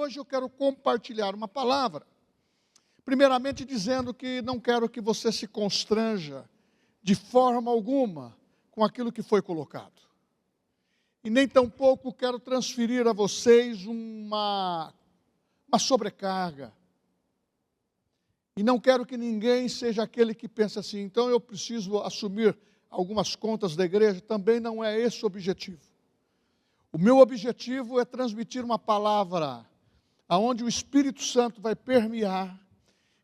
hoje eu quero compartilhar uma palavra. Primeiramente dizendo que não quero que você se constranja de forma alguma com aquilo que foi colocado. E nem tampouco quero transferir a vocês uma sobrecarga. E não quero que ninguém seja aquele que pensa assim, então eu preciso assumir algumas contas da igreja. Também não é esse o objetivo. O meu objetivo é transmitir uma palavra onde o Espírito Santo vai permear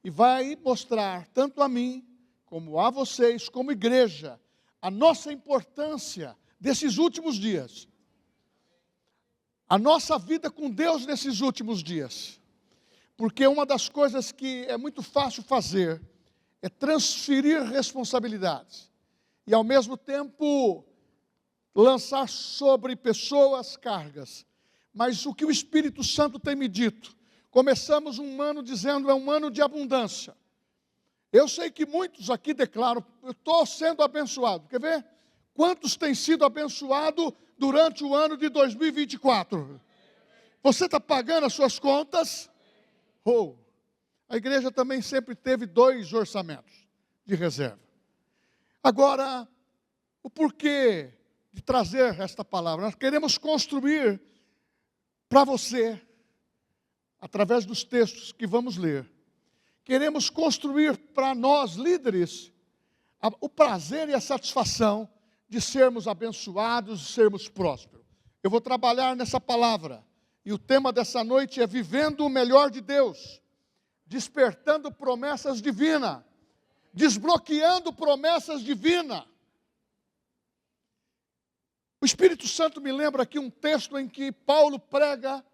e vai mostrar, tanto a mim, como a vocês, como igreja, a nossa importância desses últimos dias. A nossa vida com Deus nesses últimos dias. Porque uma das coisas que é muito fácil fazer é transferir responsabilidades. E ao mesmo tempo lançar sobre pessoas cargas. Mas o que o Espírito Santo tem me dito, começamos um ano dizendo é um ano de abundância. Eu sei que muitos aqui declaram, eu estou sendo abençoado. Quer ver? Quantos têm sido abençoados durante o ano de 2024? Você está pagando as suas contas? A igreja também sempre teve 2 orçamentos de reserva. Agora, o porquê de trazer esta palavra? Nós queremos construir para você, através dos textos que vamos ler, queremos construir para nós, líderes, o prazer e a satisfação de sermos abençoados, de sermos prósperos. Eu vou trabalhar nessa palavra, e o tema dessa noite é vivendo o melhor de Deus, despertando promessas divinas, desbloqueando promessas divinas. O Espírito Santo me lembra aqui um texto em que Paulo prega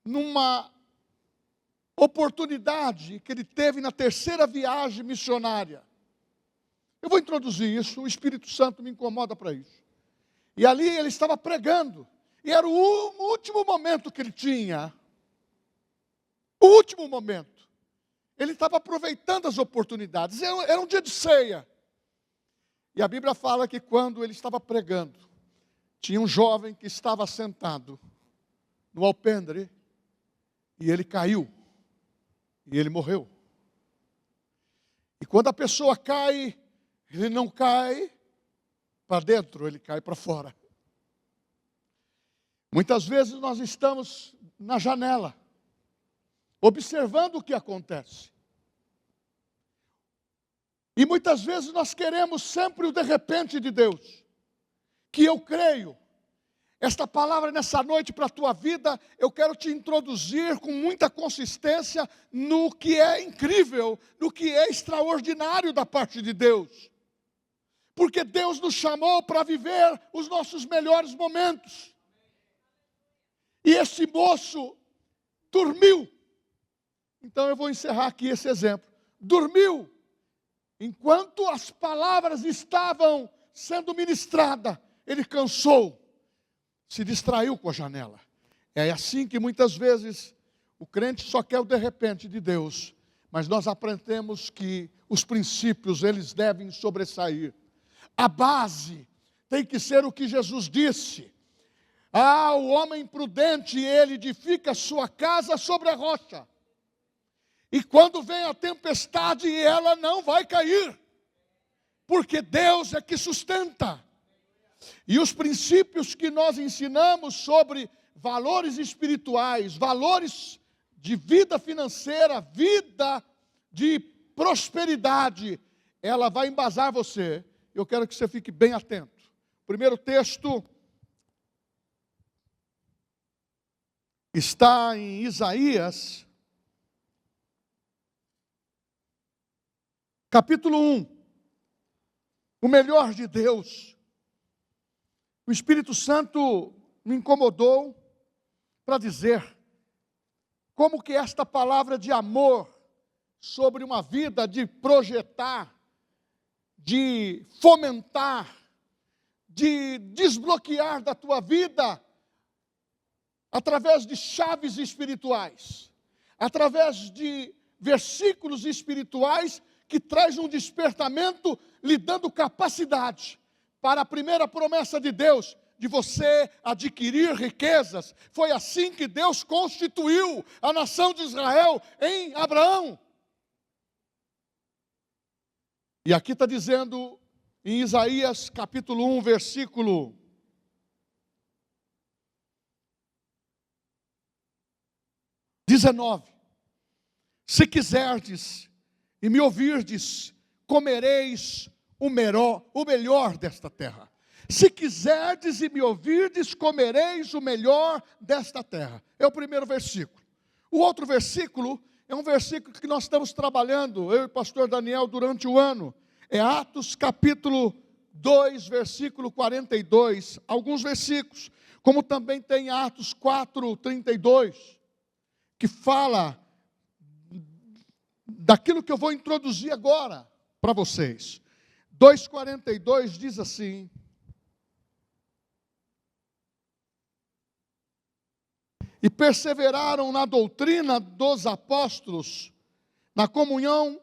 numa oportunidade que ele teve na 3ª viagem missionária. Eu vou introduzir isso, o Espírito Santo me incomoda para isso. E ali ele estava pregando, e era o último momento que ele tinha. O último momento. Ele estava aproveitando as oportunidades, era um dia de ceia. E a Bíblia fala que quando ele estava pregando, tinha um jovem que estava sentado no alpendre, e ele caiu, e ele morreu. E quando a pessoa cai, ele não cai para dentro, ele cai para fora. Muitas vezes nós estamos na janela, observando o que acontece. E muitas vezes nós queremos sempre o de repente de Deus. Que eu creio. Esta palavra nessa noite para a tua vida, eu quero te introduzir com muita consistência no que é incrível, no que é extraordinário da parte de Deus. Porque Deus nos chamou para viver os nossos melhores momentos. E esse moço dormiu. Então eu vou encerrar aqui esse exemplo. Dormiu. Enquanto as palavras estavam sendo ministradas, ele cansou, se distraiu com a janela. É assim que muitas vezes o crente só quer o de repente de Deus, mas nós aprendemos que os princípios, eles devem sobressair. A base tem que ser o que Jesus disse. O homem prudente, ele edifica sua casa sobre a rocha. E quando vem a tempestade, ela não vai cair. Porque Deus é que sustenta. E os princípios que nós ensinamos sobre valores espirituais, valores de vida financeira, vida de prosperidade, ela vai embasar você. Eu quero que você fique bem atento. O primeiro texto está em Isaías, capítulo 1. O melhor de Deus. O Espírito Santo me incomodou para dizer como que esta palavra de amor sobre uma vida de projetar, de fomentar, de desbloquear da tua vida através de chaves espirituais, através de versículos espirituais que traz um despertamento, lhe dando capacidade para a primeira promessa de Deus, de você adquirir riquezas. Foi assim que Deus constituiu a nação de Israel em Abraão. E aqui está dizendo em Isaías capítulo 1, versículo 19. Se quiserdes e me ouvirdes, comereis o melhor desta terra. Se quiserdes e me ouvirdes, comereis o melhor desta terra. É o primeiro versículo. O outro versículo é um versículo que nós estamos trabalhando, eu e o pastor Daniel, durante o ano. É Atos capítulo 2, versículo 42. Alguns versículos, como também tem Atos 4, 32, que fala daquilo que eu vou introduzir agora para vocês. 2,42 diz assim: e perseveraram na doutrina dos apóstolos, na comunhão,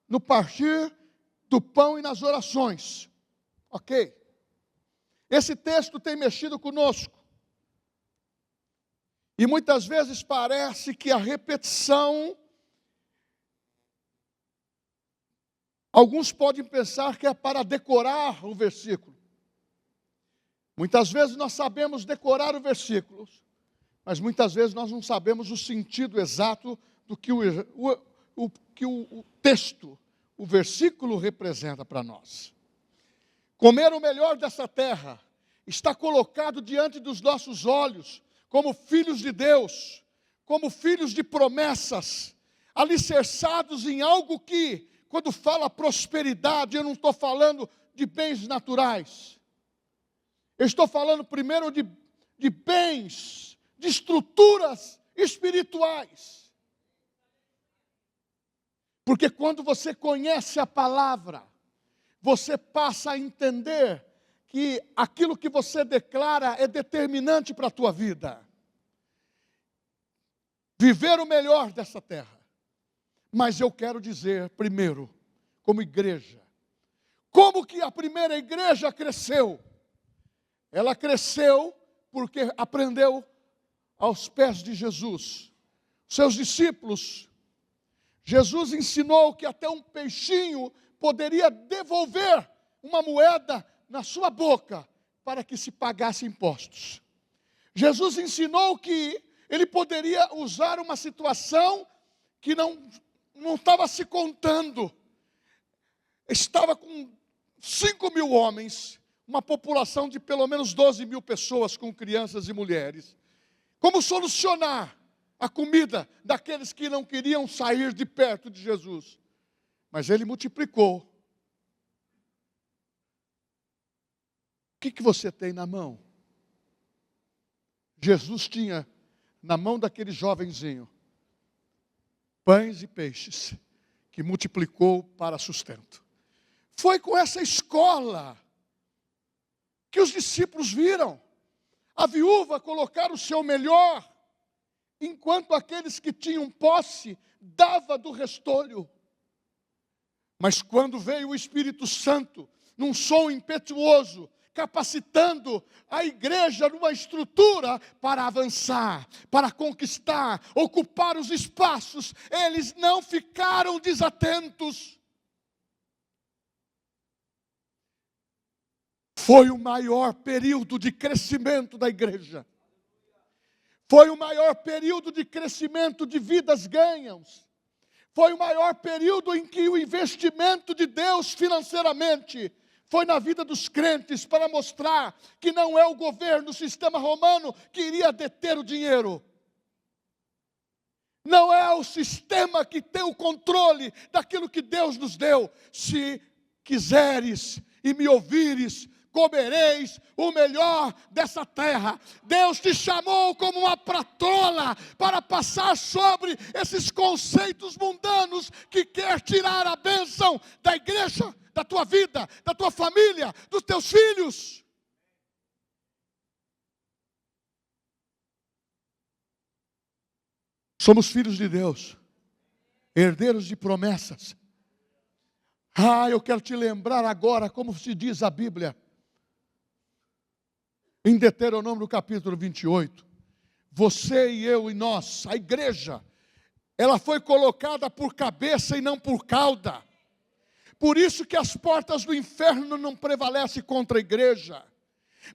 no partir do pão e nas orações. Ok? Esse texto tem mexido conosco. E muitas vezes parece que a repetição, alguns podem pensar que é para decorar o versículo. Muitas vezes nós sabemos decorar o versículo, mas muitas vezes nós não sabemos o sentido exato do que o texto, o versículo representa para nós. Comer o melhor dessa terra está colocado diante dos nossos olhos, como filhos de Deus, como filhos de promessas, alicerçados em algo que, quando fala prosperidade, eu não estou falando de bens naturais. Eu estou falando primeiro de bens, de estruturas espirituais. Porque quando você conhece a palavra, você passa a entender que aquilo que você declara é determinante para a tua vida. Viver o melhor dessa terra. Mas eu quero dizer, primeiro, como igreja, como que a primeira igreja cresceu? Ela cresceu porque aprendeu aos pés de Jesus. Seus discípulos, Jesus ensinou que até um peixinho poderia devolver uma moeda na sua boca para que se pagasse impostos. Jesus ensinou que ele poderia usar uma situação que não estava se contando. Estava com 5.000 homens, uma população de pelo menos 12.000 pessoas com crianças e mulheres. Como solucionar a comida daqueles que não queriam sair de perto de Jesus? Mas ele multiplicou. O que você tem na mão? Jesus tinha na mão daquele jovenzinho pães e peixes, que multiplicou para sustento. Foi com essa escola que os discípulos viram a viúva colocar o seu melhor, enquanto aqueles que tinham posse dava do restolho. Mas quando veio o Espírito Santo, num som impetuoso, capacitando a igreja numa estrutura para avançar, para conquistar, ocupar os espaços, eles não ficaram desatentos. Foi o maior período de crescimento da igreja. Foi o maior período de crescimento de vidas ganhas. Foi o maior período em que o investimento de Deus financeiramente foi na vida dos crentes para mostrar que não é o governo, o sistema romano que iria deter o dinheiro. Não é o sistema que tem o controle daquilo que Deus nos deu. Se quiseres e me ouvires, comereis o melhor dessa terra. Deus te chamou como uma patrola para passar sobre esses conceitos mundanos que quer tirar a bênção da igreja, da tua vida, da tua família, dos teus filhos. Somos filhos de Deus, herdeiros de promessas. Eu quero te lembrar agora, como se diz a Bíblia, Em Deuteronômio, no capítulo 28, você e eu e nós, a igreja, ela foi colocada por cabeça e não por cauda. Por isso que as portas do inferno não prevalecem contra a igreja.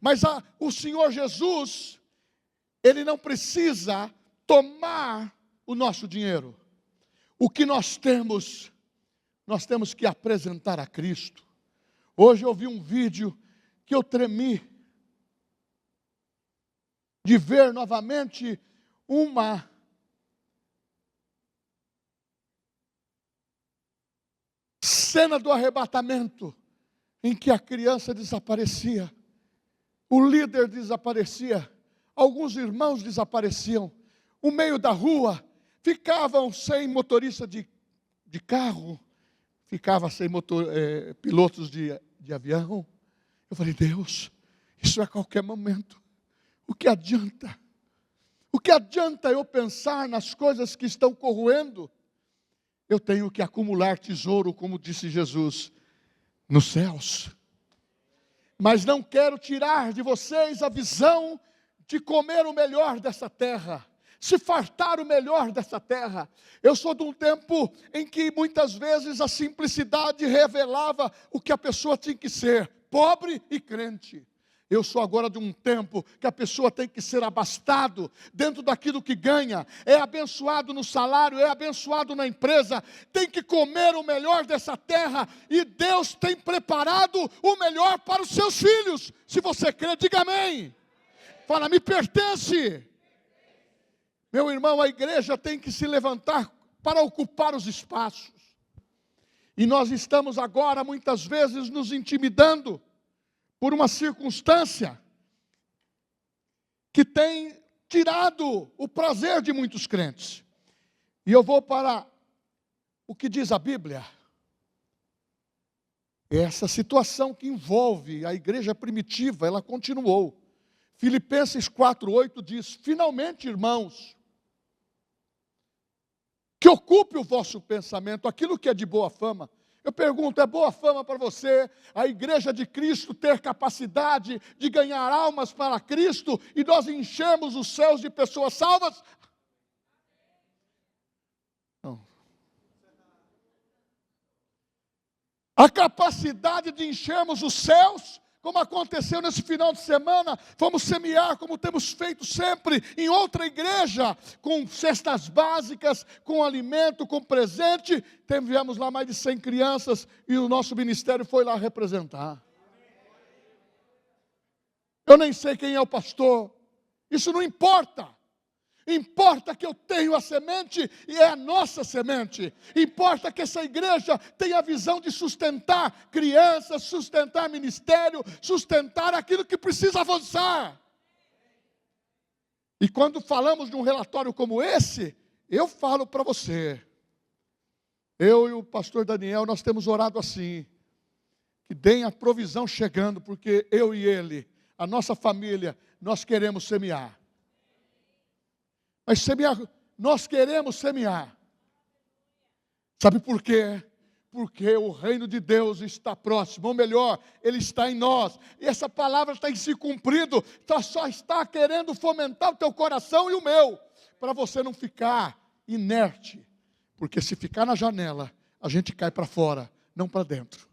Mas o Senhor Jesus, Ele não precisa tomar o nosso dinheiro. O que nós temos que apresentar a Cristo. Hoje eu vi um vídeo que eu tremi de ver novamente uma cena do arrebatamento, em que a criança desaparecia, o líder desaparecia, alguns irmãos desapareciam, o meio da rua, ficavam sem motorista de carro, ficava sem pilotos de avião. Eu falei, Deus, isso é a qualquer momento. O que adianta? O que adianta eu pensar nas coisas que estão corroendo? Eu tenho que acumular tesouro, como disse Jesus, nos céus. Mas não quero tirar de vocês a visão de comer o melhor dessa terra, se fartar o melhor dessa terra. Eu sou de um tempo em que muitas vezes a simplicidade revelava o que a pessoa tinha que ser, pobre e crente. Eu sou agora de um tempo que a pessoa tem que ser abastado dentro daquilo que ganha, é abençoado no salário, é abençoado na empresa, tem que comer o melhor dessa terra, e Deus tem preparado o melhor para os seus filhos. Se você crê, diga amém. Fala, me pertence. Meu irmão, a igreja tem que se levantar para ocupar os espaços. E nós estamos agora, muitas vezes, nos intimidando por uma circunstância que tem tirado o prazer de muitos crentes. E eu vou para o que diz a Bíblia. Essa situação que envolve a igreja primitiva, ela continuou. Filipenses 4:8 diz, finalmente, irmãos, que ocupe o vosso pensamento, aquilo que é de boa fama. Eu pergunto, é boa fama para você, a igreja de Cristo, ter capacidade de ganhar almas para Cristo, e nós enchermos os céus de pessoas salvas? Não. A capacidade de enchermos os céus, como aconteceu nesse final de semana, fomos semear, como temos feito sempre, em outra igreja, com cestas básicas, com alimento, com presente. Tivemos lá mais de 100 crianças, e o nosso ministério foi lá representar. Eu nem sei quem é o pastor, isso não importa. Importa que eu tenho a semente, e é a nossa semente. Importa que essa igreja tenha a visão de sustentar crianças, sustentar ministério, sustentar aquilo que precisa avançar. E quando falamos de um relatório como esse, eu falo para você, eu e o pastor Daniel, nós temos orado assim, que deem a provisão chegando, porque eu e ele, a nossa família, nós queremos semear. Mas semear, nós queremos semear. Sabe por quê? Porque o reino de Deus está próximo, ou melhor, ele está em nós. E essa palavra está em se cumprido, só está querendo fomentar o teu coração e o meu, para você não ficar inerte. Porque se ficar na janela, a gente cai para fora, não para dentro.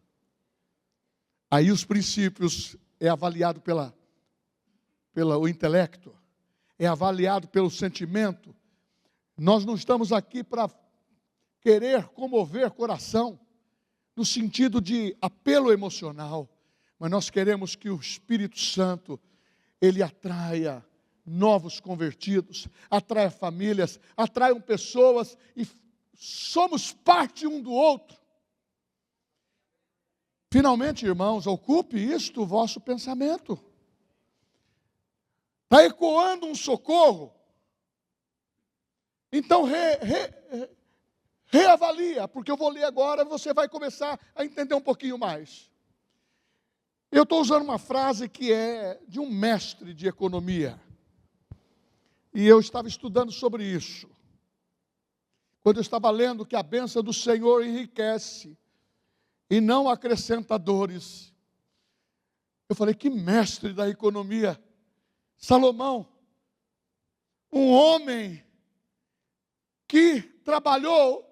Aí os princípios é avaliado pelo intelecto. É avaliado pelo sentimento. Nós não estamos aqui para querer comover coração, no sentido de apelo emocional, mas nós queremos que o Espírito Santo, ele atraia novos convertidos, atraia famílias, atraiam pessoas, e somos parte um do outro. Finalmente, irmãos, ocupe isto o vosso pensamento. Está ecoando um socorro. Então reavalia, porque eu vou ler agora e você vai começar a entender um pouquinho mais. Eu estou usando uma frase que é de um mestre de economia. E eu estava estudando sobre isso. Quando eu estava lendo que a bênção do Senhor enriquece e não acrescenta dores. Eu falei, que mestre da economia. Salomão, um homem que trabalhou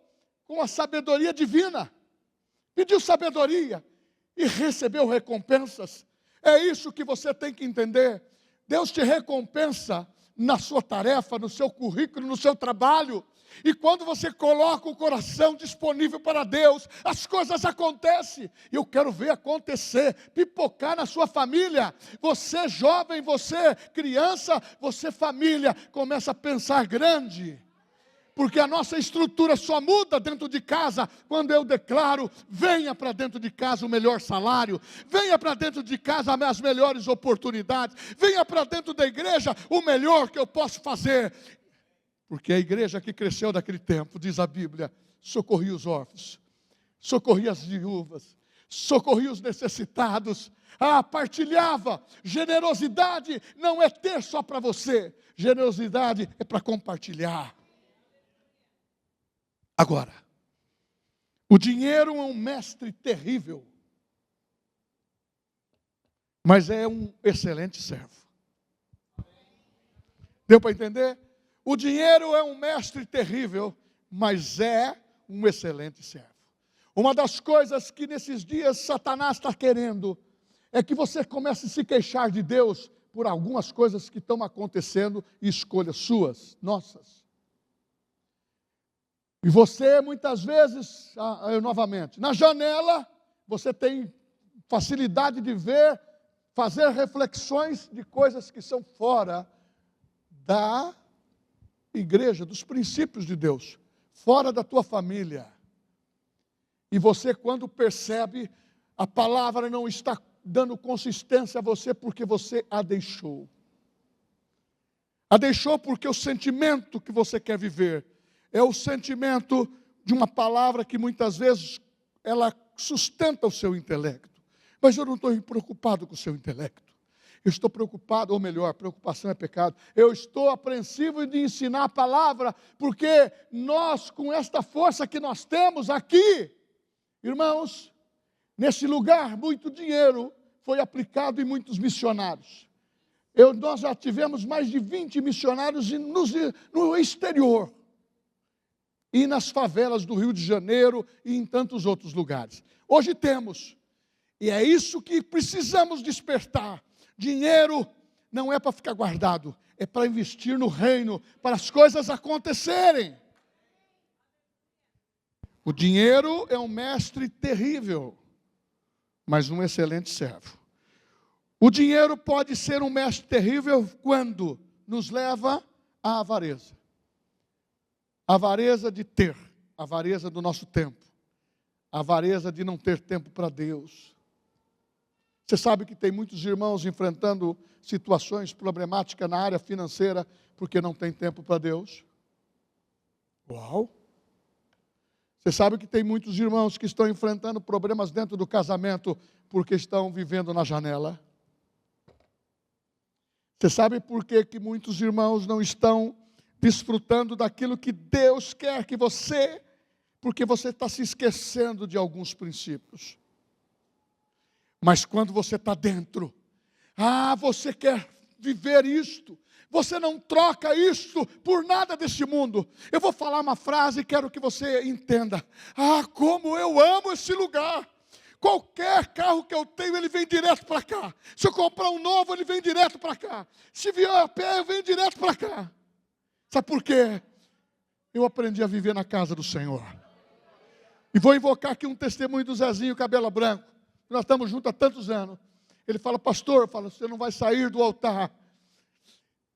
com a sabedoria divina, pediu sabedoria e recebeu recompensas. É isso que você tem que entender. Deus te recompensa na sua tarefa, no seu currículo, no seu trabalho. E quando você coloca o coração disponível para Deus, as coisas acontecem. E eu quero ver acontecer, pipocar na sua família. Você jovem, você criança, você família, começa a pensar grande. Porque a nossa estrutura só muda dentro de casa quando eu declaro: venha para dentro de casa o melhor salário, venha para dentro de casa as melhores oportunidades, venha para dentro da igreja o melhor que eu posso fazer. Porque a igreja que cresceu naquele tempo, diz a Bíblia, socorria os órfãos, socorria as viúvas, socorria os necessitados, partilhava. Generosidade não é ter só para você, generosidade é para compartilhar. Agora, o dinheiro é um mestre terrível, mas é um excelente servo. Deu para entender? O dinheiro é um mestre terrível, mas é um excelente servo. Uma das coisas que nesses dias Satanás está querendo é que você comece a se queixar de Deus por algumas coisas que estão acontecendo e escolhas suas, nossas. E você, muitas vezes, novamente, na janela, você tem facilidade de ver, fazer reflexões de coisas que são fora da igreja, dos princípios de Deus, fora da tua família. E você, quando percebe, a palavra não está dando consistência a você porque você a deixou. A deixou porque o sentimento que você quer viver é o sentimento de uma palavra que muitas vezes ela sustenta o seu intelecto. Mas eu não estou preocupado com o seu intelecto. Eu estou preocupado, ou melhor, preocupação é pecado. Eu estou apreensivo de ensinar a palavra, porque nós, com esta força que nós temos aqui, irmãos, nesse lugar, muito dinheiro foi aplicado em muitos missionários. Nós já tivemos mais de 20 missionários no exterior. E nas favelas do Rio de Janeiro e em tantos outros lugares. Hoje temos, e é isso que precisamos despertar. Dinheiro não é para ficar guardado, é para investir no reino, para as coisas acontecerem. O dinheiro é um mestre terrível, mas um excelente servo. O dinheiro pode ser um mestre terrível quando nos leva à avareza. A avareza de ter, a avareza do nosso tempo, a avareza de não ter tempo para Deus. Você sabe que tem muitos irmãos enfrentando situações problemáticas na área financeira porque não tem tempo para Deus? Uau! Você sabe que tem muitos irmãos que estão enfrentando problemas dentro do casamento porque estão vivendo na janela? Você sabe por que muitos irmãos não estão desfrutando daquilo que Deus quer que você, porque você está se esquecendo de alguns princípios. Mas quando você está dentro, você quer viver isto, você não troca isto por nada deste mundo. Eu vou falar uma frase e quero que você entenda. Como eu amo esse lugar. Qualquer carro que eu tenho, ele vem direto para cá. Se eu comprar um novo, ele vem direto para cá. Se vier a pé, eu venho direto para cá. Sabe por quê? Eu aprendi a viver na casa do Senhor. E vou invocar aqui um testemunho do Zezinho Cabelo Branco. Nós estamos juntos há tantos anos. Ele fala: pastor, você não vai sair do altar.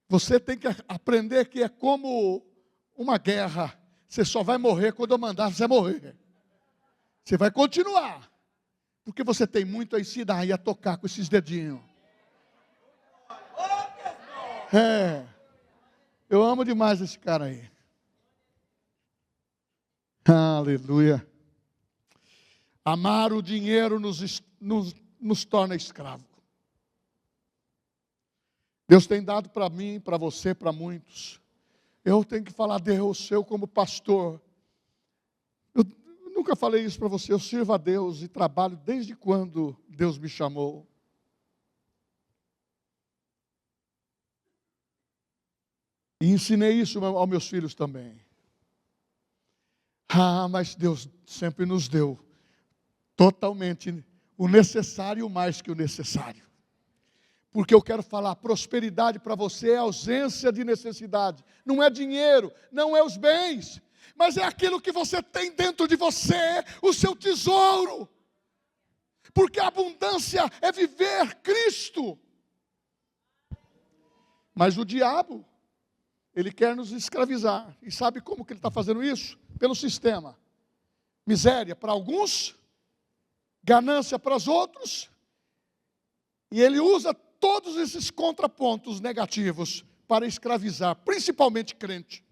Você tem que aprender que é como uma guerra. Você só vai morrer quando eu mandar você morrer. Você vai continuar. Porque você tem muito a ensinar e a tocar com esses dedinhos. Eu amo demais esse cara aí. Aleluia. Amar o dinheiro nos torna escravo. Deus tem dado para mim, para você, para muitos. Eu tenho que falar: Deus, eu como pastor, eu nunca falei isso para você, eu sirvo a Deus e trabalho desde quando Deus me chamou. E ensinei isso aos meus filhos também. Mas Deus sempre nos deu totalmente o necessário e o mais que o necessário. Porque eu quero falar, prosperidade para você é ausência de necessidade. Não é dinheiro, não é os bens, mas é aquilo que você tem dentro de você, o seu tesouro. Porque a abundância é viver Cristo. Mas o diabo, ele quer nos escravizar. E sabe como que ele está fazendo isso? Pelo sistema. Miséria para alguns, ganância para os outros. E ele usa todos esses contrapontos negativos para escravizar, principalmente crente.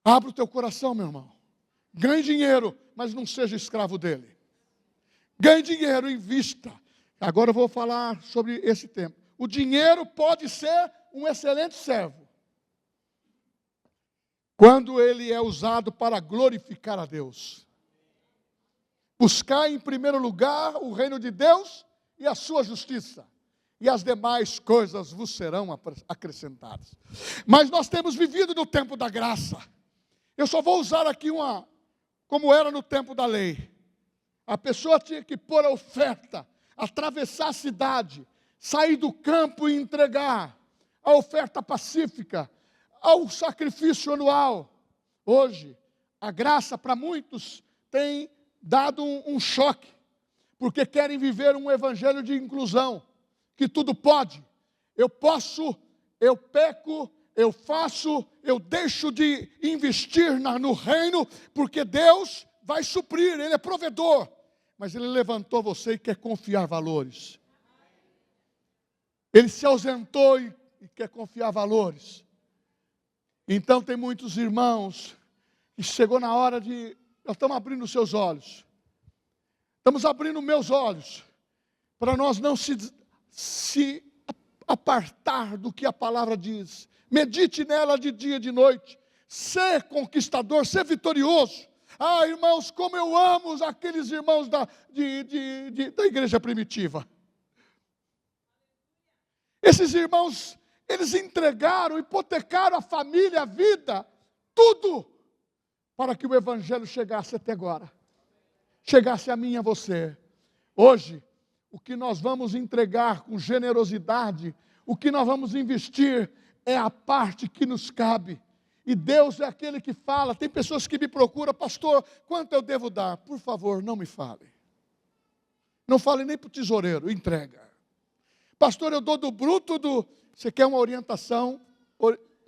Abra o teu coração, meu irmão. Ganhe dinheiro, mas não seja escravo dele. Ganhe dinheiro, invista. Agora eu vou falar sobre esse tema. O dinheiro pode ser um excelente servo, quando ele é usado para glorificar a Deus. Buscar em primeiro lugar o reino de Deus e a sua justiça, e as demais coisas vos serão acrescentadas. Mas nós temos vivido no tempo da graça. Eu só vou usar aqui como era no tempo da lei. A pessoa tinha que pôr a oferta, atravessar a cidade, sair do campo e entregar a oferta pacífica, ao sacrifício anual. Hoje, a graça para muitos tem dado um choque, porque querem viver um evangelho de inclusão, que tudo pode. Eu posso, eu peco, eu faço, eu deixo de investir no reino, porque Deus vai suprir, Ele é provedor. Mas Ele levantou você e quer confiar valores. Ele se ausentou e quer confiar valores. Então tem muitos irmãos que chegou na hora de... Nós estamos abrindo os seus olhos. Estamos abrindo meus olhos. Para nós não se apartar do que a palavra diz. Medite nela de dia e de noite. Ser conquistador, ser vitorioso. Irmãos, como eu amo aqueles irmãos da igreja primitiva. Esses irmãos, eles entregaram, hipotecaram a família, a vida, tudo, para que o evangelho chegasse até agora. Chegasse a mim e a você. Hoje, o que nós vamos entregar com generosidade, o que nós vamos investir, é a parte que nos cabe. E Deus é aquele que fala. Tem pessoas que me procuram, pastor, quanto eu devo dar? Por favor, não me fale. Não fale nem para o tesoureiro, entrega. Pastor, eu dou do bruto do... Você quer uma orientação,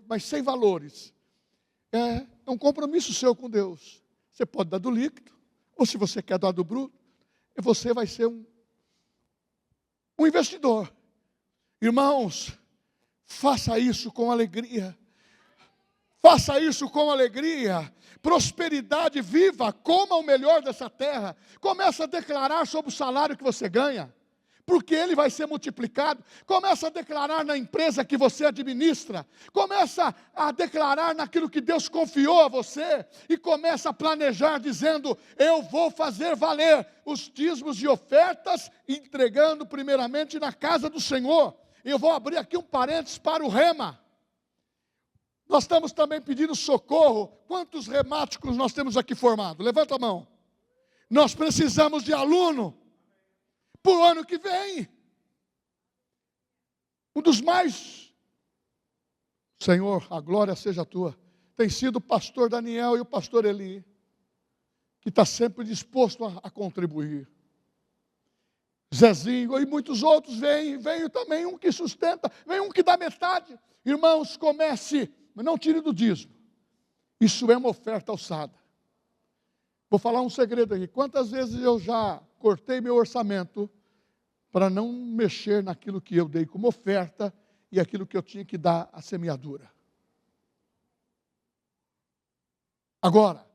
mas sem valores. É um compromisso seu com Deus. Você pode dar do líquido, ou se você quer dar do bruto, você vai ser um investidor. Irmãos, faça isso com alegria. Faça isso com alegria. Prosperidade viva, coma o melhor dessa terra. Começa a declarar sobre o salário que você ganha, porque ele vai ser multiplicado. Começa a declarar na empresa que você administra. Começa a declarar naquilo que Deus confiou a você. E começa a planejar dizendo, eu vou fazer valer os dízimos e ofertas, entregando primeiramente na casa do Senhor. Eu vou abrir aqui um parênteses para o rema. Nós estamos também pedindo socorro. Quantos remáticos nós temos aqui formados? Levanta a mão. Nós precisamos de aluno para o ano que vem. Um dos mais, Senhor, a glória seja tua, tem sido o pastor Daniel e o pastor Eli, que está sempre disposto a contribuir. Zezinho e muitos outros veio também um que sustenta, vem um que dá metade. Irmãos, comece, mas não tire do dízimo. Isso é uma oferta alçada. Vou falar um segredo aqui. Quantas vezes eu já cortei meu orçamento para não mexer naquilo que eu dei como oferta e aquilo que eu tinha que dar à semeadura. Agora,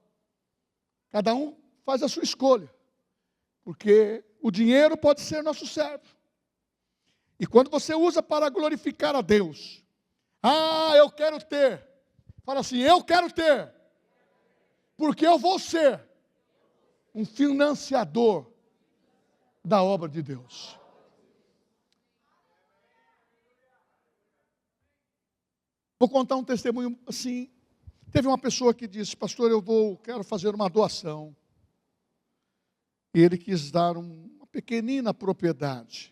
cada um faz a sua escolha, porque o dinheiro pode ser nosso servo. E quando você usa para glorificar a Deus, eu quero ter, fala assim, eu quero ter, porque eu vou ser um financiador da obra de Deus. Vou contar um testemunho assim. Teve uma pessoa que disse: pastor, quero fazer uma doação. E ele quis dar uma pequenina propriedade.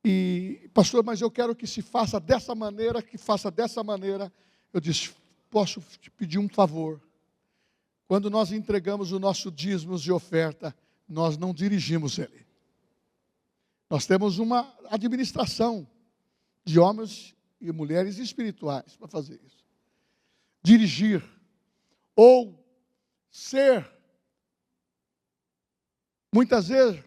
E, pastor, mas eu quero que se faça dessa maneira, que faça dessa maneira. Eu disse: posso te pedir um favor? Quando nós entregamos o nosso dízimos de oferta, nós não dirigimos ele. Nós temos uma administração de homens e mulheres espirituais para fazer isso. Dirigir ou ser, muitas vezes,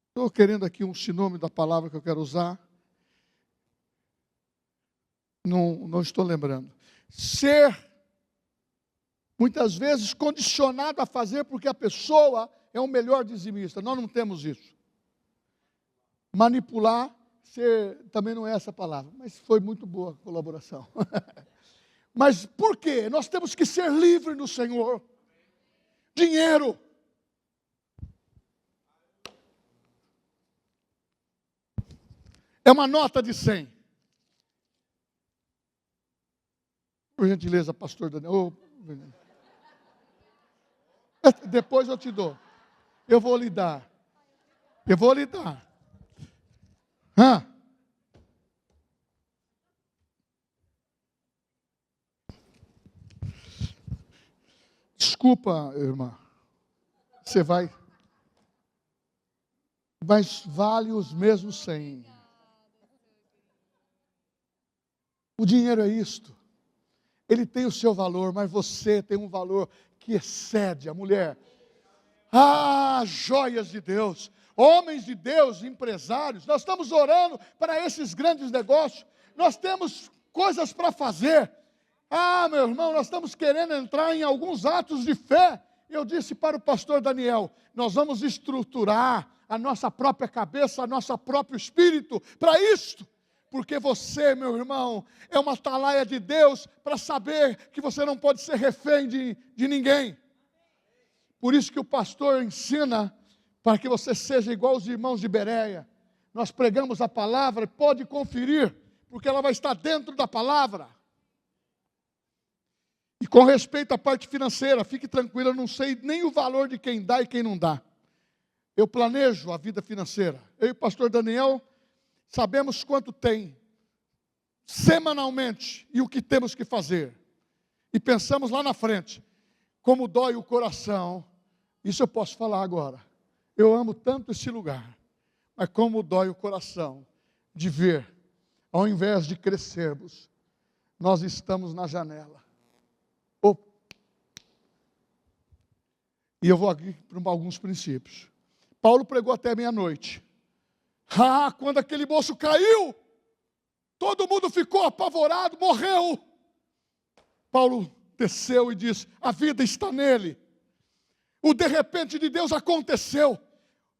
estou querendo aqui um sinônimo da palavra que eu quero usar, não estou lembrando. Ser, muitas vezes, condicionado a fazer porque a pessoa é o melhor dizimista. Nós não temos isso. Manipular, também não é essa palavra, mas foi muito boa a colaboração. Mas por quê? Nós temos que ser livres no Senhor. Dinheiro. É uma nota de 100. Por gentileza, pastor Daniel. Depois eu te dou. Eu vou lhe dar. Desculpa, irmã. Você vai. Mas vale os mesmos 100. O dinheiro é isto. Ele tem o seu valor, mas você tem um valor que excede a mulher. Joias de Deus, homens de Deus, empresários, nós estamos orando para esses grandes negócios, nós temos coisas para fazer. Meu irmão, nós estamos querendo entrar em alguns atos de fé. Eu disse para o pastor Daniel, nós vamos estruturar a nossa própria cabeça, a nosso próprio espírito para isto. Porque você, meu irmão, é uma atalaia de Deus para saber que você não pode ser refém de ninguém. Por isso que o pastor ensina para que você seja igual aos irmãos de Bereia. Nós pregamos a palavra, pode conferir, porque ela vai estar dentro da palavra. E com respeito à parte financeira, fique tranquilo, eu não sei nem o valor de quem dá e quem não dá. Eu planejo a vida financeira. Eu e o pastor Daniel sabemos quanto tem semanalmente e o que temos que fazer. E pensamos lá na frente, como dói o coração. Isso eu posso falar agora. Eu amo tanto esse lugar, mas como dói o coração de ver, ao invés de crescermos, nós estamos na janela. E eu vou aqui para alguns princípios. Paulo pregou até meia-noite. Quando aquele moço caiu, todo mundo ficou apavorado, morreu. Paulo desceu e disse: a vida está nele. O de repente de Deus aconteceu.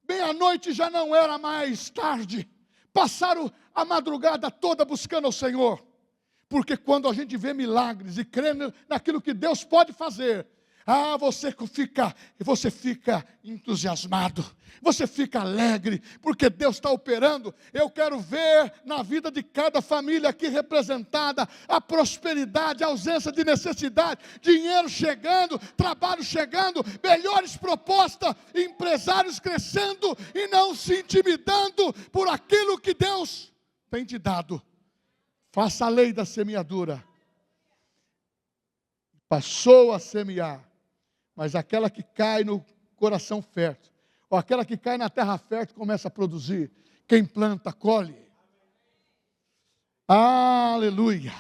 Meia-noite já não era mais tarde. Passaram a madrugada toda buscando ao Senhor. Porque quando a gente vê milagres e crê naquilo que Deus pode fazer, você fica entusiasmado, você fica alegre, porque Deus está operando. Eu quero ver na vida de cada família aqui representada a prosperidade, a ausência de necessidade, dinheiro chegando, trabalho chegando, melhores propostas, empresários crescendo e não se intimidando por aquilo que Deus tem te dado. Faça a lei da semeadura. Passou a semear. Mas aquela que cai no coração fértil, ou aquela que cai na terra fértil, começa a produzir. Quem planta, colhe. Aleluia.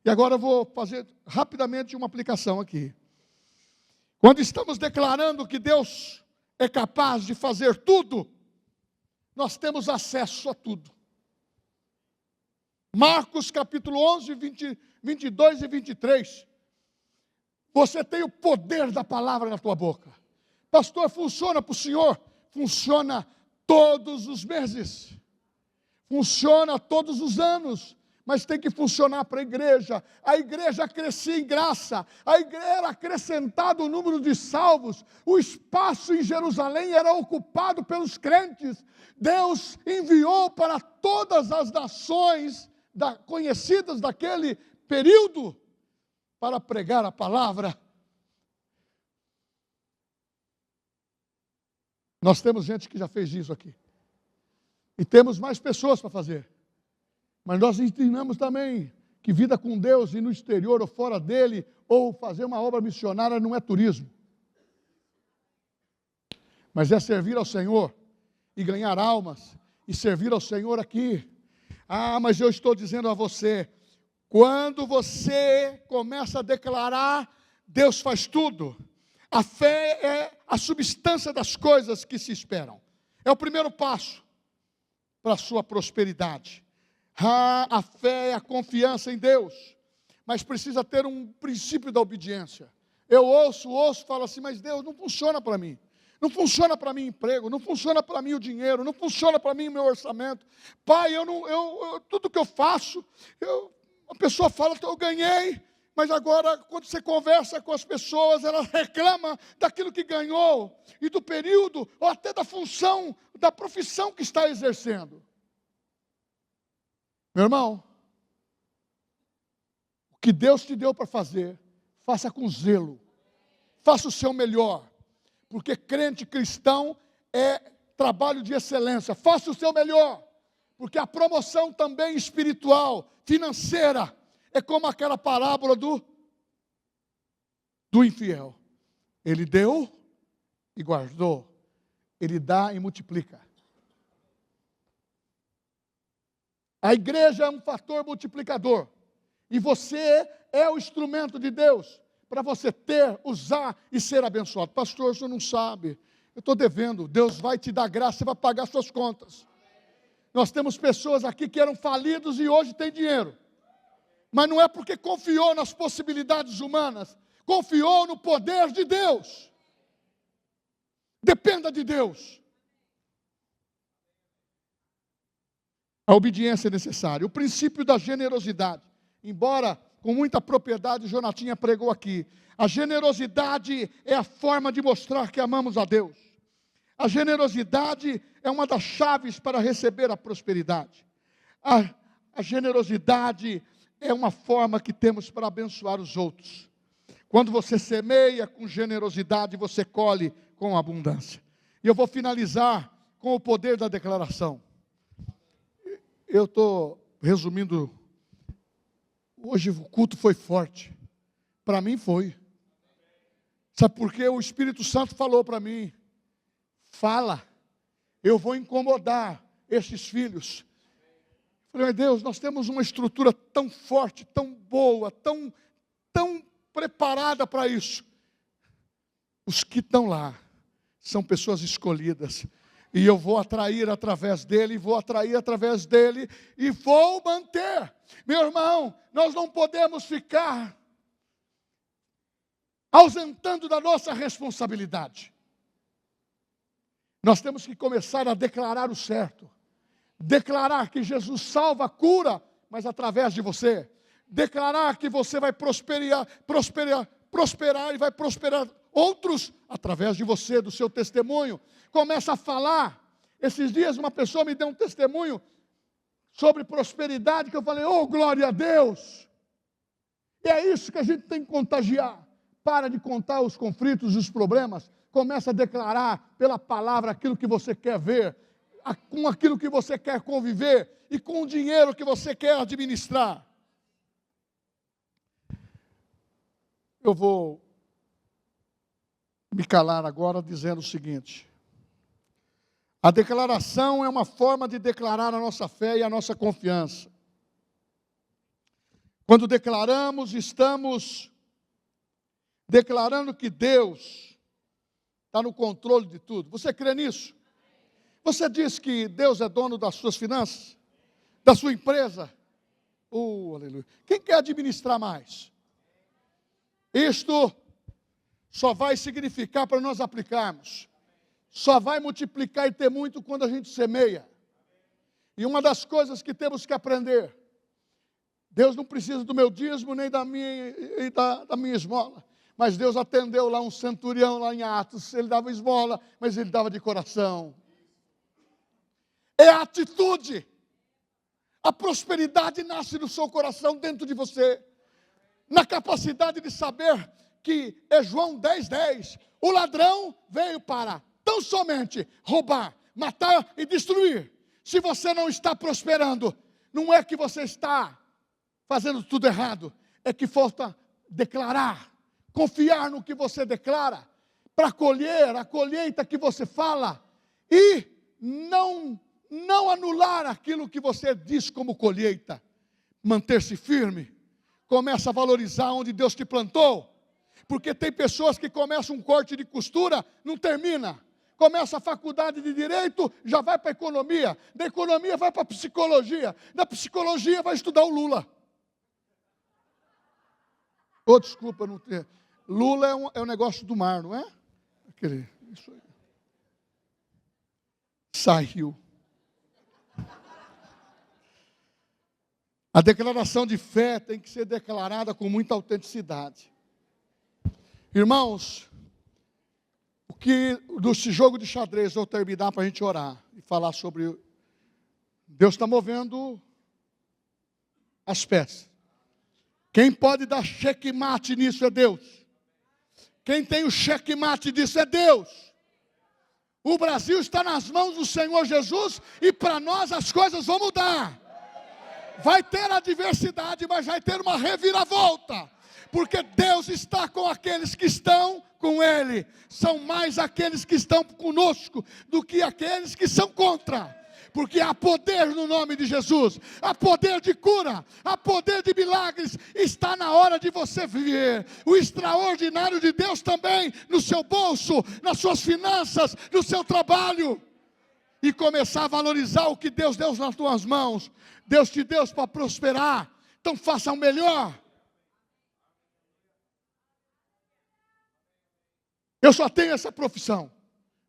E agora eu vou fazer rapidamente uma aplicação aqui. Quando estamos declarando que Deus é capaz de fazer tudo, nós temos acesso a tudo. Marcos capítulo 11, 22 e 23. Você tem o poder da palavra na tua boca. Pastor, funciona para o senhor? Funciona todos os meses. Funciona todos os anos. mas tem que funcionar para a igreja. A igreja crescia em graça, a igreja era acrescentado o número de salvos, o espaço em Jerusalém era ocupado pelos crentes. Deus enviou para todas as nações conhecidas daquele período para pregar a palavra. Nós temos gente que já fez isso aqui. E temos mais pessoas para fazer. Mas nós ensinamos também que vida com Deus e no exterior ou fora dele, ou fazer uma obra missionária não é turismo. Mas é servir ao Senhor e ganhar almas e servir ao Senhor aqui. Ah, mas eu estou dizendo a você, quando você começa a declarar, Deus faz tudo. A fé é a substância das coisas que se esperam. É o primeiro passo para a sua prosperidade. A fé é a confiança em Deus, mas precisa ter um princípio da obediência. Eu ouço, falo assim, mas Deus, não funciona para mim. Não funciona para mim emprego, não funciona para mim o dinheiro, não funciona para mim o meu orçamento. Pai, tudo que eu faço, a pessoa fala que eu ganhei, mas agora quando você conversa com as pessoas, ela reclama daquilo que ganhou, e do período, ou até da função, da profissão que está exercendo. Meu irmão, o que Deus te deu para fazer, faça com zelo, faça o seu melhor, porque crente cristão é trabalho de excelência, faça o seu melhor, porque a promoção também espiritual, financeira, é como aquela parábola do infiel. Ele deu e guardou, ele dá e multiplica. A igreja é um fator multiplicador. E você é o instrumento de Deus para você ter, usar e ser abençoado. Pastor, o senhor não sabe. Eu estou devendo. Deus vai te dar graça e vai pagar suas contas. Nós temos pessoas aqui que eram falidos e hoje têm dinheiro. Mas não é porque confiou nas possibilidades humanas. Confiou no poder de Deus. Dependa de Deus. A obediência é necessária. O princípio da generosidade. Embora com muita propriedade, Jonatinha pregou aqui. A generosidade é a forma de mostrar que amamos a Deus. A generosidade é uma das chaves para receber a prosperidade. A generosidade é uma forma que temos para abençoar os outros. Quando você semeia com generosidade, você colhe com abundância. E eu vou finalizar com o poder da declaração. Eu estou resumindo, hoje o culto foi forte, para mim foi, sabe por quê? O Espírito Santo falou para mim, fala, eu vou incomodar esses filhos. Eu falei, meu Deus, nós temos uma estrutura tão forte, tão boa, tão preparada para isso. Os que estão lá, são pessoas escolhidas, e eu vou atrair através dele, vou atrair através dele, e vou manter. Meu irmão, nós não podemos ficar ausentando da nossa responsabilidade. Nós temos que começar a declarar o certo. Declarar que Jesus salva, cura, mas através de você. Declarar que você vai prosperar e vai prosperar outros através de você, do seu testemunho. Começa a falar. Esses dias uma pessoa me deu um testemunho sobre prosperidade, que eu falei, oh, glória a Deus. E é isso que a gente tem que contagiar. Para de contar os conflitos e os problemas. Começa a declarar pela palavra aquilo que você quer ver, com aquilo que você quer conviver e com o dinheiro que você quer administrar. Eu vou me calar agora dizendo o seguinte: a declaração é uma forma de declarar a nossa fé e a nossa confiança. Quando declaramos, estamos declarando que Deus está no controle de tudo. Você crê nisso? Você diz que Deus é dono das suas finanças? Da sua empresa? Aleluia. Quem quer administrar mais? Isto só vai significar para nós aplicarmos. Só vai multiplicar e ter muito quando a gente semeia. E uma das coisas que temos que aprender Deus não precisa do meu dízimo nem da minha esmola. Mas Deus atendeu lá um centurião lá em Atos. Ele dava esmola, mas ele dava de coração. É a atitude. A prosperidade nasce no seu coração, dentro de você. Na capacidade de saber que é João 10:10. O ladrão veio para tão somente roubar, matar e destruir. Se você não está prosperando, não é que você está fazendo tudo errado, é que falta declarar, confiar no que você declara, para colher a colheita que você fala, e não anular aquilo que você diz como colheita. Manter-se firme, começa a valorizar onde Deus te plantou, porque tem pessoas que começam um corte de costura, não termina. Começa a faculdade de Direito, já vai para a Economia. Da Economia vai para a Psicologia. Da Psicologia vai estudar o Lula. Oh, desculpa, não ter. Lula é um negócio do mar, não é? Isso aí. Saiu. A declaração de fé tem que ser declarada com muita autenticidade. Irmãos, desse jogo de xadrez eu vou terminar para a gente orar e falar sobre. Deus está movendo as peças. Quem pode dar checkmate nisso é Deus. Quem tem o checkmate disso é Deus. O Brasil está nas mãos do Senhor Jesus e para nós as coisas vão mudar. Vai ter adversidade, mas vai ter uma reviravolta. Porque Deus está com aqueles que estão com Ele. São mais aqueles que estão conosco do que aqueles que são contra. Porque há poder no nome de Jesus, há poder de cura, há poder de milagres. Está na hora de você viver o extraordinário de Deus também no seu bolso, nas suas finanças, no seu trabalho. E começar a valorizar o que Deus deu nas tuas mãos. Deus te deu para prosperar, então faça o melhor. Eu só tenho essa profissão,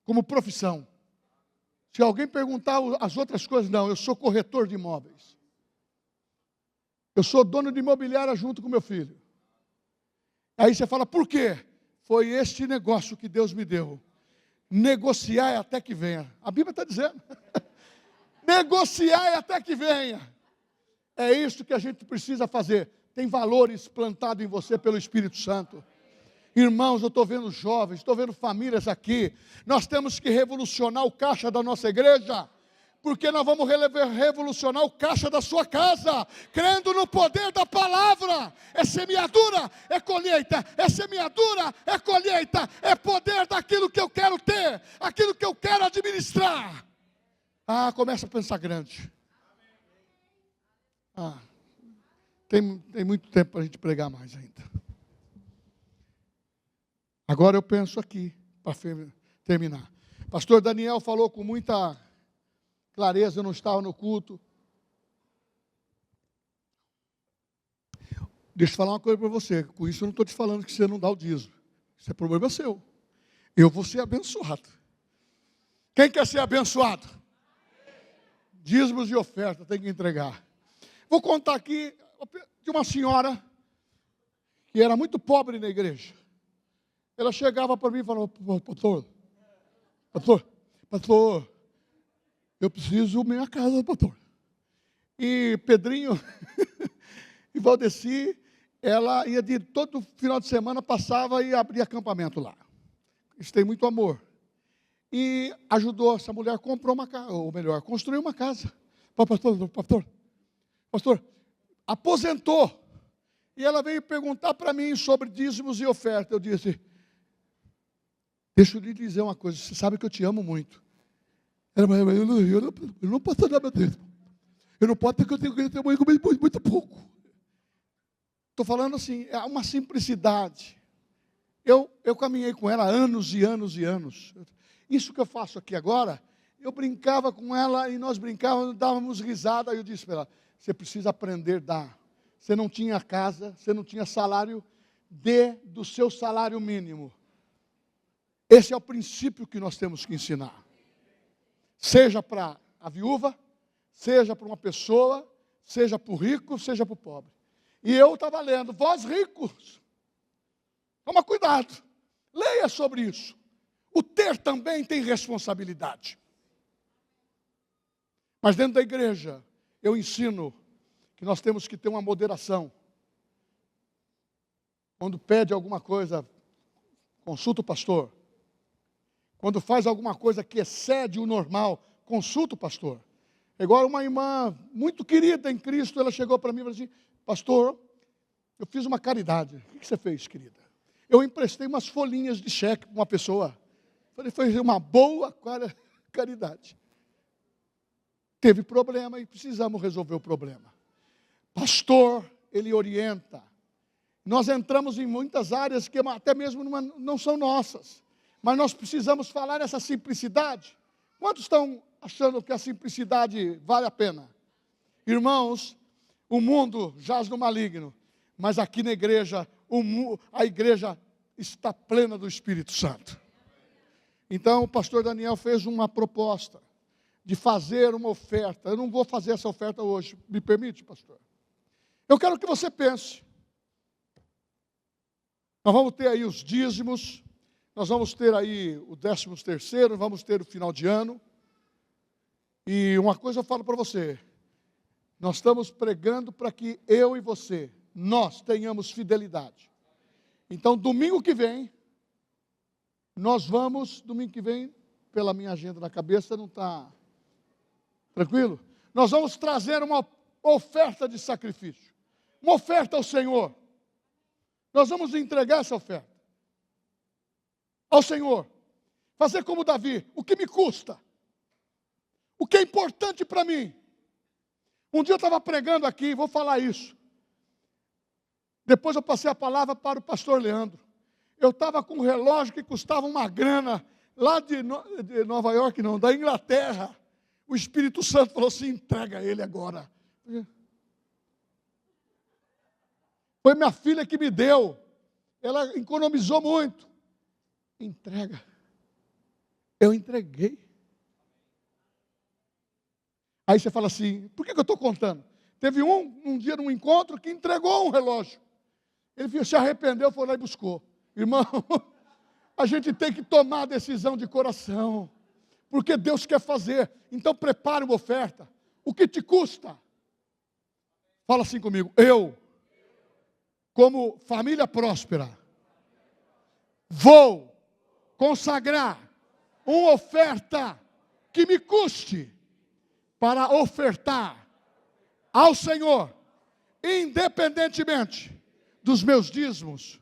como profissão. Se alguém perguntar as outras coisas, não, eu sou corretor de imóveis. Eu sou dono de imobiliária junto com meu filho. Aí você fala, por quê? Foi este negócio que Deus me deu. Negociar é até que venha. A Bíblia está dizendo. Negociar é até que venha. É isso que a gente precisa fazer. Tem valores plantados em você pelo Espírito Santo. Irmãos, eu estou vendo jovens, estou vendo famílias aqui. Nós temos que revolucionar o caixa da nossa igreja, porque nós vamos revolucionar o caixa da sua casa, crendo no poder da palavra. É semeadura, é colheita, é semeadura, é colheita, é poder daquilo que eu quero ter, aquilo que eu quero administrar. Começa a pensar grande. Tem muito tempo para a gente pregar mais ainda. Agora eu penso aqui, para terminar. Pastor Daniel falou com muita clareza, eu não estava no culto. Deixa eu falar uma coisa para você. Com isso eu não estou te falando que você não dá o dízimo. Isso é problema seu. Eu vou ser abençoado. Quem quer ser abençoado? Dízimos e oferta tem que entregar. Vou contar aqui de uma senhora que era muito pobre na igreja. Ela chegava para mim e falava, pastor, eu preciso minha casa, pastor. E Pedrinho e Valdeci, ela ia todo final de semana, passava e abria acampamento lá. Isso tem muito amor. E ajudou essa mulher, comprou uma casa, ou melhor, construiu uma casa. Pastor, aposentou. E ela veio perguntar para mim sobre dízimos e oferta. Eu disse, deixa eu lhe dizer uma coisa, você sabe que eu te amo muito. Ela falou, eu não posso dar meu dízimo. Eu não posso porque eu tenho que ter muito pouco. Estou falando assim, é uma simplicidade. Eu caminhei com ela anos e anos e anos. Isso que eu faço aqui agora, eu brincava com ela e nós brincávamos, dávamos risada. Aí eu disse para ela, você precisa aprender a dar. Você não tinha casa, você não tinha salário, dê do seu salário mínimo. Esse é o princípio que nós temos que ensinar. Seja para a viúva, seja para uma pessoa, seja para o rico, seja para o pobre. E eu estava lendo, vós ricos, toma cuidado, leia sobre isso. O ter também tem responsabilidade. Mas dentro da igreja, eu ensino que nós temos que ter uma moderação. Quando pede alguma coisa, consulta o pastor. Quando faz alguma coisa que excede o normal, consulta o pastor. Agora uma irmã muito querida em Cristo, ela chegou para mim e falou assim, pastor, eu fiz uma caridade. O que você fez, querida? Eu emprestei umas folhinhas de cheque para uma pessoa. Falei, foi uma boa caridade. Teve problema e precisamos resolver o problema. Pastor, ele orienta. Nós entramos em muitas áreas que até mesmo não são nossas. Mas nós precisamos falar essa simplicidade. Quantos estão achando que a simplicidade vale a pena? Irmãos, o mundo jaz no maligno. Mas aqui na igreja, a igreja está plena do Espírito Santo. Então o pastor Daniel fez uma proposta de fazer uma oferta. Eu não vou fazer essa oferta hoje. Me permite, pastor? Eu quero que você pense. Nós vamos ter aí os dízimos, nós vamos ter aí o 13º, vamos ter o final de ano. E uma coisa eu falo para você, nós estamos pregando para que eu e você, nós tenhamos fidelidade. Então, domingo que vem, pela minha agenda na cabeça, não está tranquilo? Nós vamos trazer uma oferta de sacrifício, uma oferta ao Senhor. Nós vamos entregar essa oferta ao Senhor. Fazer como Davi, o que me custa? O que é importante para mim? Um dia eu estava pregando aqui, vou falar isso. Depois eu passei a palavra para o pastor Leandro. Eu estava com um relógio que custava uma grana, lá de Nova York, não, da Inglaterra. O Espírito Santo falou assim, entrega ele agora. Foi minha filha que me deu. Ela economizou muito. Entrega. Eu entreguei. Aí você fala assim, por que eu estou contando? Teve um dia num encontro que entregou um relógio. Ele se arrependeu, foi lá e buscou. Irmão, a gente tem que tomar a decisão de coração. Porque Deus quer fazer. Então prepare uma oferta. O que te custa? Fala assim comigo. Eu, como família próspera, vou consagrar uma oferta que me custe para ofertar ao Senhor, independentemente dos meus dízimos.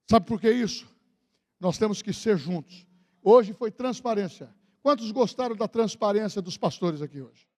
Sabe por que isso? Nós temos que ser juntos. Hoje foi transparência. Quantos gostaram da transparência dos pastores aqui hoje?